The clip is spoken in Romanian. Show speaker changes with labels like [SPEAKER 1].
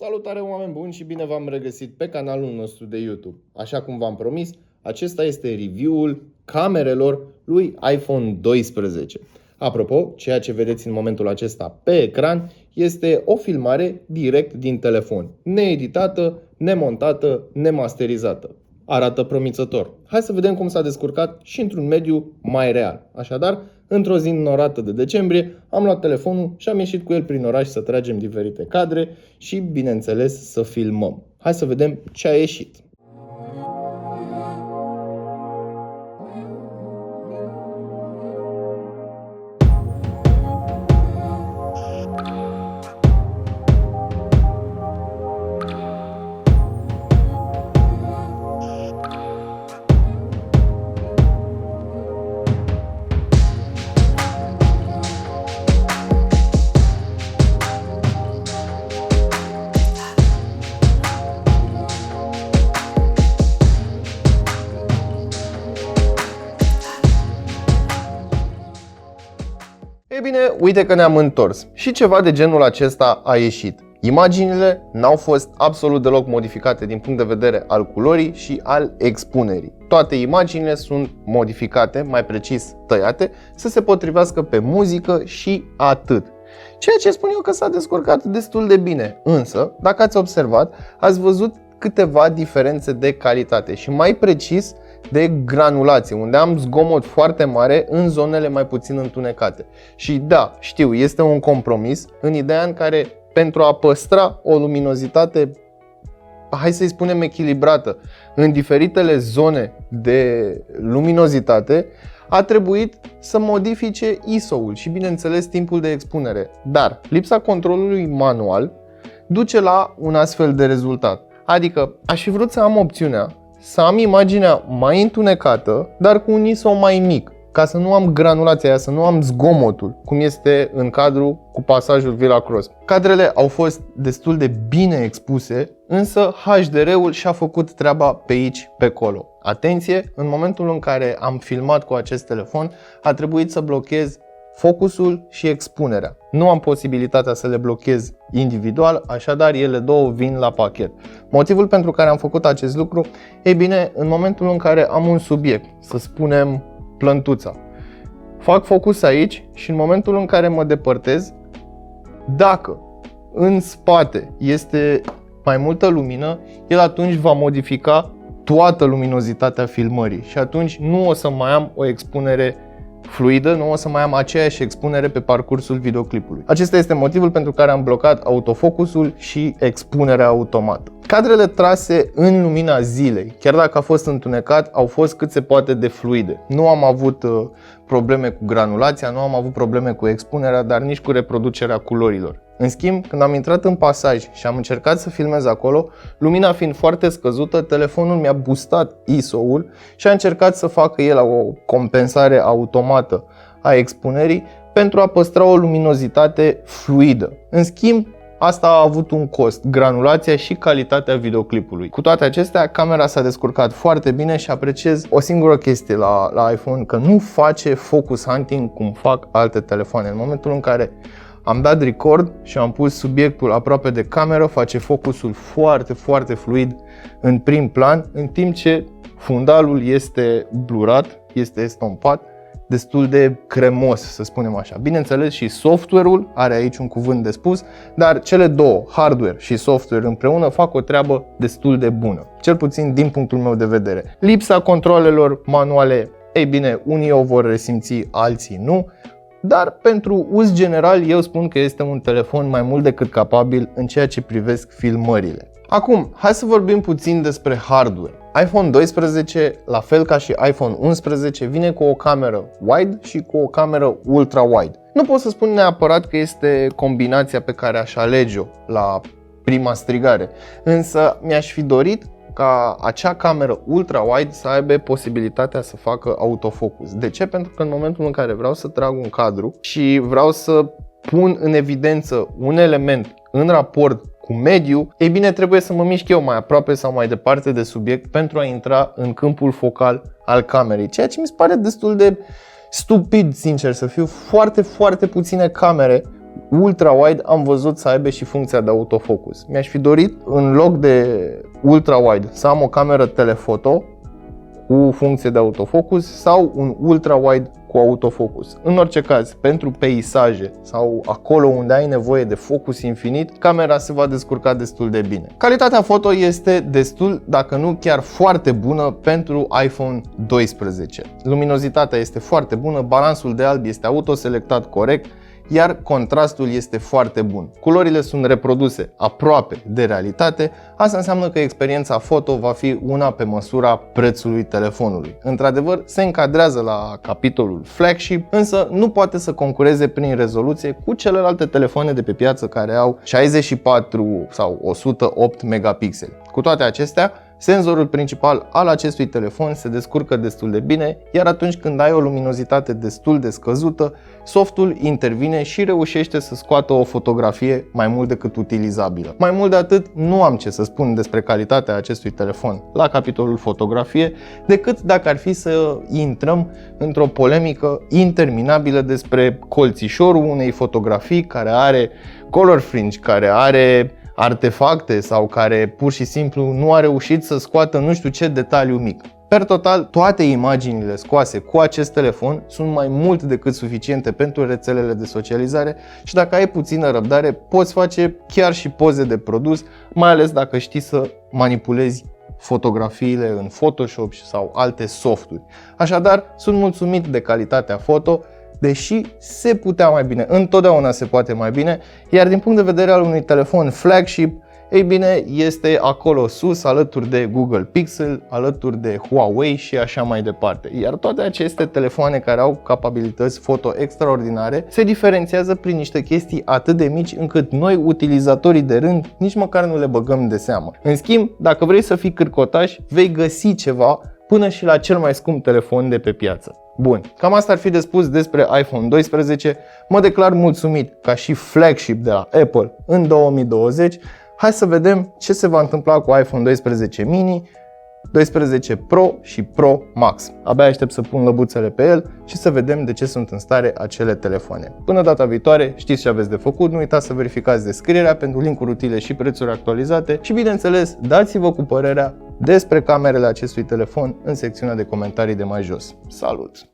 [SPEAKER 1] Salutare oameni buni și bine v-am regăsit pe canalul nostru de YouTube. Așa cum v-am promis, acesta este review-ul camerelor lui iPhone 12. Apropo, ceea ce vedeți în momentul acesta pe ecran este o filmare direct din telefon, needitată, nemontată, nemasterizată. Arată promițător. Hai să vedem cum s-a descurcat și într-un mediu mai real. Așadar, într-o zi înnorată de decembrie, am luat telefonul și am ieșit cu el prin oraș să tragem diferite cadre și, bineînțeles, să filmăm. Hai să vedem ce a ieșit. Ei bine, uite că ne-am întors și ceva de genul acesta a ieșit. Imaginile n-au fost absolut deloc modificate din punct de vedere al culorii și al expunerii. Toate imaginile sunt modificate, mai precis tăiate, să se potrivească pe muzică și atât. Ceea ce spun eu că s-a descurcat destul de bine, însă, dacă ați observat, ați văzut câteva diferențe de calitate și mai precis de granulație, unde am zgomot foarte mare în zonele mai puțin întunecate. Și da, știu, este un compromis în ideea în care pentru a păstra o luminozitate, hai să-i spunem echilibrată, în diferitele zone de luminozitate, a trebuit să modifice ISO-ul și, bineînțeles, timpul de expunere. Dar lipsa controlului manual duce la un astfel de rezultat. Adică aș fi vrut să am opțiunea să am imaginea mai întunecată, dar cu un ISO mai mic, ca să nu am granulația aia, să nu am zgomotul, cum este în cadru cu pasajul Villa Cross. Cadrele au fost destul de bine expuse, însă HDR-ul și-a făcut treaba pe aici, pe acolo. Atenție, în momentul în care am filmat cu acest telefon, a trebuit să blochez focusul și expunerea. Nu am posibilitatea să le blochez individual, așadar ele două vin la pachet. Motivul pentru care am făcut acest lucru, ei bine, în momentul în care am un subiect, să spunem plântuța, fac focus aici și în momentul în care mă depărtez, dacă în spate este mai multă lumină, el atunci va modifica toată luminozitatea filmării și atunci nu o să mai am o expunere fluidă, nu o să mai am aceeași expunere pe parcursul videoclipului. Acesta este motivul pentru care am blocat autofocusul și expunerea automată. Cadrele trase în lumina zilei, chiar dacă a fost întunecat, au fost cât se poate de fluide. Nu am avut probleme cu granulația, nu am avut probleme cu expunerea, dar nici cu reproducerea culorilor. În schimb, când am intrat în pasaj și am încercat să filmez acolo, lumina fiind foarte scăzută, telefonul mi-a boostat ISO-ul și a încercat să facă el o compensare automată a expunerii pentru a păstra o luminozitate fluidă. În schimb, asta a avut un cost, granulația și calitatea videoclipului. Cu toate acestea, camera s-a descurcat foarte bine și apreciez o singură chestie la iPhone, că nu face focus hunting cum fac alte telefoane. În momentul în care am dat record și am pus subiectul aproape de cameră, face focusul foarte, foarte fluid în prim plan, în timp ce fundalul este blurat, este estompat, destul de cremos, să spunem așa. Bineînțeles, și software-ul are aici un cuvânt de spus, dar cele două, hardware și software împreună, fac o treabă destul de bună, cel puțin din punctul meu de vedere. Lipsa controlelor manuale, ei bine, unii o vor resimți, alții nu, dar pentru uz general eu spun că este un telefon mai mult decât capabil în ceea ce privesc filmările. Acum, hai să vorbim puțin despre hardware. iPhone 12, la fel ca și iPhone 11, vine cu o cameră wide și cu o cameră ultra-wide. Nu pot să spun neapărat că este combinația pe care aș alege-o la prima strigare, însă mi-aș fi dorit ca acea cameră ultra-wide să aibă posibilitatea să facă autofocus. De ce? Pentru că în momentul în care vreau să trag un cadru și vreau să pun în evidență un element în raport cu mediu, ei bine, trebuie să mă mișc eu mai aproape sau mai departe de subiect pentru a intra în câmpul focal al camerei, ceea ce mi se pare destul de stupid, sincer să fiu. Foarte puține camere ultra-wide am văzut să aibă și funcția de autofocus. Mi-aș fi dorit în loc de ultra-wide să am o cameră telefoto cu funcție de autofocus sau un ultra-wide cu autofocus. În orice caz, pentru peisaje sau acolo unde ai nevoie de focus infinit, camera se va descurca destul de bine. Calitatea foto este destul, dacă nu chiar foarte bună pentru iPhone 12. Luminozitatea este foarte bună, balansul de alb este autoselectat corect, iar contrastul este foarte bun. Culorile sunt reproduse aproape de realitate, asta înseamnă că experiența foto va fi una pe măsura prețului telefonului. Într-adevăr, se încadrează la capitolul flagship, însă nu poate să concureze prin rezoluție cu celelalte telefoane de pe piață care au 64 sau 108 megapixeli. Cu toate acestea, senzorul principal al acestui telefon se descurcă destul de bine, iar atunci când ai o luminozitate destul de scăzută, softul intervine și reușește să scoată o fotografie mai mult decât utilizabilă. Mai mult de atât, nu am ce să spun despre calitatea acestui telefon la capitolul fotografie, decât dacă ar fi să intrăm într-o polemică interminabilă despre colțișorul unei fotografii care are color fringe, care are artefacte sau care pur și simplu nu a reușit să scoată nu știu ce detaliu mic. Per total, toate imaginile scoase cu acest telefon sunt mai mult decât suficiente pentru rețelele de socializare și dacă ai puțină răbdare, poți face chiar și poze de produs, mai ales dacă știi să manipulezi fotografiile în Photoshop sau alte softuri. Așadar, sunt mulțumit de calitatea foto, deși se putea mai bine, întotdeauna se poate mai bine, iar din punct de vedere al unui telefon flagship, ei bine, este acolo sus, alături de Google Pixel, alături de Huawei și așa mai departe. Iar toate aceste telefoane care au capabilități foto extraordinare se diferențiază prin niște chestii atât de mici încât noi, utilizatorii de rând, nici măcar nu le băgăm de seamă. În schimb, dacă vrei să fii cârcotaș, vei găsi ceva până și la cel mai scump telefon de pe piață. Bun, cam asta ar fi de spus despre iPhone 12. Mă declar mulțumit ca și flagship de la Apple în 2020. Hai să vedem ce se va întâmpla cu iPhone 12 mini, 12 Pro și Pro Max. Abia aștept să pun lăbuțele pe el și să vedem de ce sunt în stare acele telefoane. Până data viitoare, știți ce aveți de făcut, nu uitați să verificați descrierea pentru linkuri utile și prețuri actualizate și, bineînțeles, dați-vă cu părerea despre camerele acestui telefon în secțiunea de comentarii de mai jos. Salut!